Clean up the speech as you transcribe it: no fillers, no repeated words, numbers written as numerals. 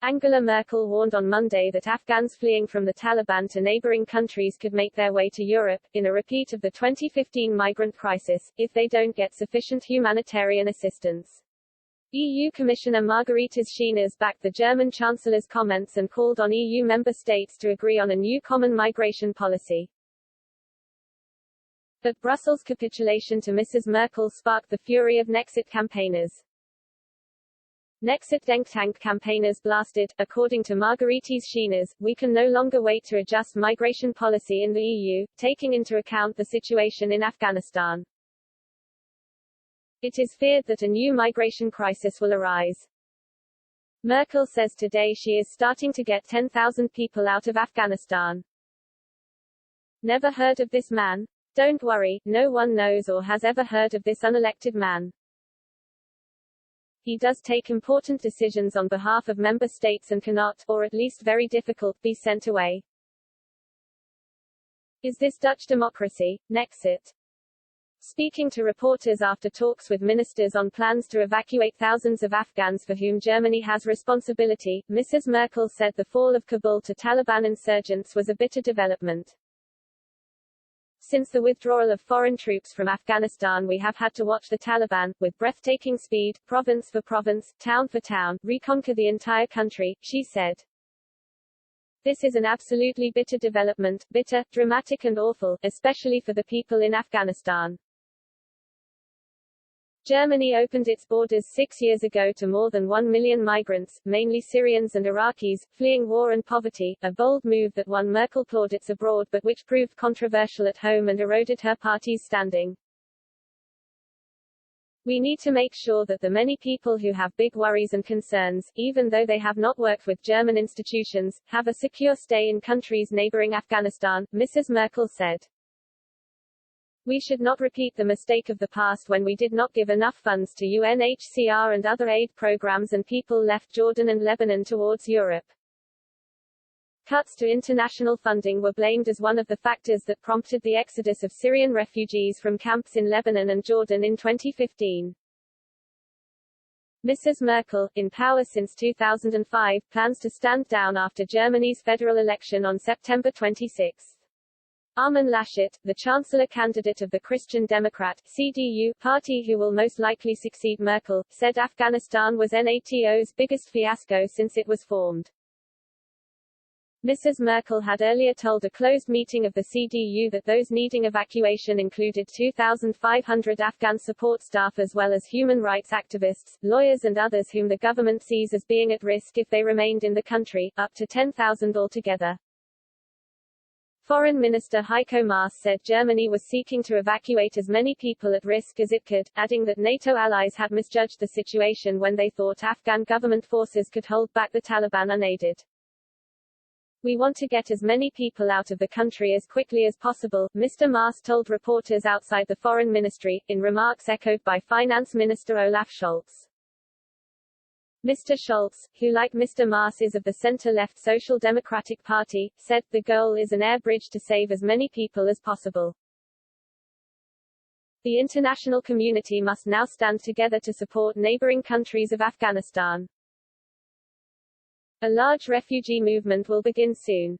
Angela Merkel warned on Monday that Afghans fleeing from the Taliban to neighboring countries could make their way to Europe, in a repeat of the 2015 migrant crisis, if they don't get sufficient humanitarian assistance. EU Commissioner Margaritis Schinas backed the German Chancellor's comments and called on EU member states to agree on a new common migration policy. But Brussels' capitulation to Mrs. Merkel sparked the fury of Nexit campaigners. Nexit Denktank campaigners blasted, according to Margaritis Schinas, "We can no longer wait to adjust migration policy in the EU, taking into account the situation in Afghanistan. It is feared that a new migration crisis will arise." Merkel says today she is starting to get 10,000 people out of Afghanistan. Never heard of this man? Don't worry, no one knows or has ever heard of this unelected man. He does take important decisions on behalf of member states and cannot, or at least very difficult, be sent away. Is this Dutch democracy? Nexit. Speaking to reporters after talks with ministers on plans to evacuate thousands of Afghans for whom Germany has responsibility, Mrs. Merkel said the fall of Kabul to Taliban insurgents was a bitter development. Since the withdrawal of foreign troops from Afghanistan, we have had to watch the Taliban, with breathtaking speed, province for province, town for town, reconquer the entire country, she said. This is an absolutely bitter development, bitter, dramatic and awful, especially for the people in Afghanistan. Germany opened its borders 6 years ago to more than 1 million migrants, mainly Syrians and Iraqis, fleeing war and poverty, a bold move that won Merkel plaudits abroad but which proved controversial at home and eroded her party's standing. We need to make sure that the many people who have big worries and concerns, even though they have not worked with German institutions, have a secure stay in countries neighboring Afghanistan, Mrs. Merkel said. We should not repeat the mistake of the past when we did not give enough funds to UNHCR and other aid programs and people left Jordan and Lebanon towards Europe. Cuts to international funding were blamed as one of the factors that prompted the exodus of Syrian refugees from camps in Lebanon and Jordan in 2015. Mrs. Merkel, in power since 2005, plans to stand down after Germany's federal election on September 26. Armin Laschet, the Chancellor candidate of the Christian Democrat (CDU) party who will most likely succeed Merkel, said Afghanistan was NATO's biggest fiasco since it was formed. Mrs. Merkel had earlier told a closed meeting of the CDU that those needing evacuation included 2,500 Afghan support staff as well as human rights activists, lawyers and others whom the government sees as being at risk if they remained in the country, up to 10,000 altogether. Foreign Minister Heiko Maas said Germany was seeking to evacuate as many people at risk as it could, adding that NATO allies had misjudged the situation when they thought Afghan government forces could hold back the Taliban unaided. We want to get as many people out of the country as quickly as possible, Mr. Maas told reporters outside the Foreign Ministry, in remarks echoed by Finance Minister Olaf Scholz. Mr. Scholz, who like Mr. Maas is of the center-left Social Democratic Party, said, the goal is an air bridge to save as many people as possible. The international community must now stand together to support neighboring countries of Afghanistan. A large refugee movement will begin soon.